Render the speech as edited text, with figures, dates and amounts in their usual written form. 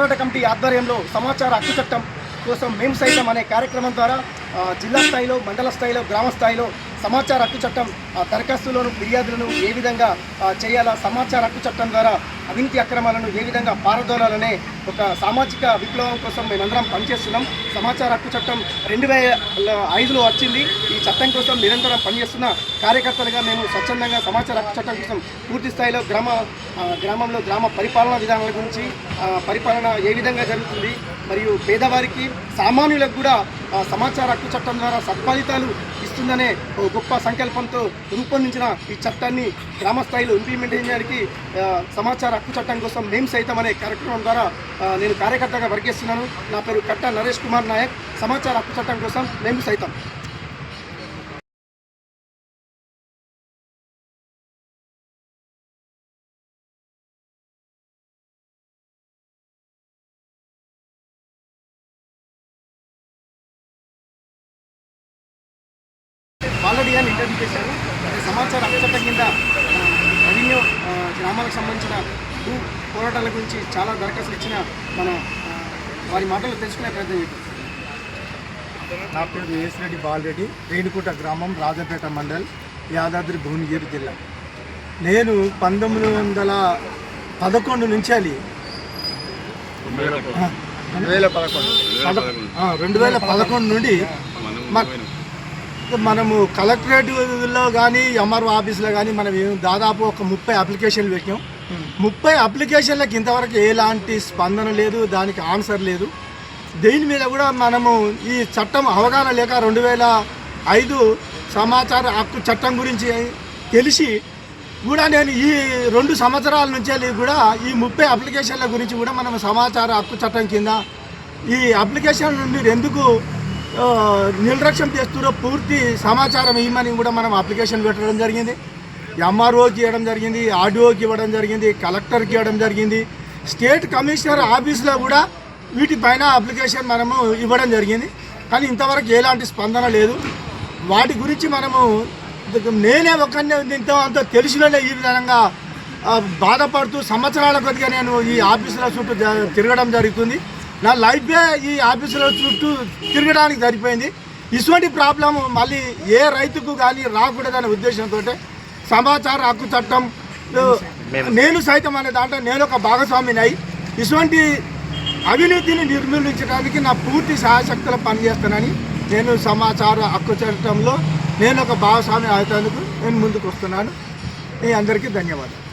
పోరాట కమిటీ ఆధ్వర్యంలో సమాచార హక్కు చట్టం కోసం మేము సైతం అనే కార్యక్రమం ద్వారా జిల్లా స్థాయిలో, మండల స్థాయిలో, గ్రామ స్థాయిలో సమాచార హక్కు చట్టం దరఖాస్తులను, ఫిర్యాదులను ఏ విధంగా చేయాలా, సమాచార హక్కు చట్టం ద్వారా అవినీతి అక్రమాలను ఏ విధంగా పారదోలాలనే ఒక సామాజిక విప్లవం కోసం మేమందరం పనిచేస్తున్నాం. సమాచార హక్కు చట్టం 2005లో వచ్చింది. ఈ చట్టం కోసం నిరంతరం పనిచేస్తున్న కార్యకర్తలుగా మేము స్వచ్ఛందంగా సమాచార హక్కు చట్టం కోసం పూర్తి స్థాయిలో గ్రామంలో గ్రామ పరిపాలనా విధానాల గురించి, పరిపాలన ఏ విధంగా జరుగుతుంది మరియు పేదవారికి, సామాన్యులకు కూడా సమాచార హక్కు చట్టం ద్వారా సత్ఫలితాలు ఇస్తుందనే గొప్ప సంకల్పంతో రూపొందించిన ఈ చట్టాన్ని గ్రామ స్థాయిలో ఇంప్లిమెంట్ చేయడానికి సమాచార హక్కు చట్టం కోసం మేము సైతం అనే కార్యక్రమం ద్వారా నేను కార్యకర్తగా వర్క్ చేస్తున్నాను. నా పేరు కట్ట నరేష్ కుమార్ నాయక్. సమాచార హక్కు చట్టం కోసం మేము సైతం. ఆల్రెడీ అని ఇంటర్వ్యూ చేశారు. సమాచార హక్కు చట్టం కింద రెవెన్యూ గ్రామాలకు సంబంధించిన భూ పోరాటాల గురించి చాలా దరఖాస్తులు ఇచ్చిన వారి మాటలు తెలుసుకునే ప్రయత్నం చేద్దాం. నా పేరు ఏసిరెడ్డి బాలరెడ్డి, రేణుకుంట గ్రామం, రాజపేట మండల్, యాదాద్రి భువనగిరి జిల్లా. నేను 1911 నుంచి 2011 నుండి మనము కలెక్టరేట్లో కానీ, ఎంఆర్ఓ ఆఫీస్లో కానీ మనం దాదాపు ఒక 30 అప్లికేషన్లు పెట్టాం. 30 అప్లికేషన్లకు ఇంతవరకు ఎలాంటి స్పందన లేదు, దానికి ఆన్సర్ లేదు. దీని మీద కూడా మనము ఈ చట్టం అవగాహన లేక 2005 సమాచార హక్కు చట్టం గురించి తెలిసి కూడా నేను ఈ 2 సంవత్సరాల నుంచి కూడా ఈ 30 అప్లికేషన్ల గురించి కూడా మనం సమాచార హక్కు చట్టం కింద ఈ అప్లికేషన్ నుండి ఎందుకు నిర్లక్ష్యం చేస్తున్నారో పూర్తి సమాచారం ఇవ్వమని కూడా మనం అప్లికేషన్ పెట్టడం జరిగింది. ఎంఆర్ఓకి ఇవ్వడం జరిగింది, ఆర్డీఓకి ఇవ్వడం జరిగింది, కలెక్టర్కి ఇవ్వడం జరిగింది, స్టేట్ కమిషనర్ ఆఫీస్లో కూడా వీటిపైన అప్లికేషన్ మనము ఇవ్వడం జరిగింది. కానీ ఇంతవరకు ఎలాంటి స్పందన లేదు. వాటి గురించి మనము నేనే ఒకరిని ఇంత అంత తెలిసిననే ఈ విధంగా బాధపడుతూ సంవత్సరాల కొద్దిగా నేను ఈ ఆఫీసుల చుట్టూ తిరగడం జరుగుతుంది. నా లైఫే ఈ ఆఫీసుల చుట్టూ తిరగడానికి సరిపోయింది. ఇటువంటి ప్రాబ్లం మళ్ళీ ఏ రైతుకు కానీ రాకూడదనే ఉద్దేశంతో సమాచార హక్కు చట్టం నేను సైతం అనే దాంట్లో నేను ఒక భాగస్వామిని అయి ఇటువంటి అవినీతిని నిర్మూలించడానికి నా పూర్తి సహాయశక్తులు పనిచేస్తానని నేను సమాచార హక్కు చట్టంలో నేను ఒక భాగస్వామి అవుతానికి నేను ముందుకు వస్తున్నాను. మీ అందరికీ ధన్యవాదాలు.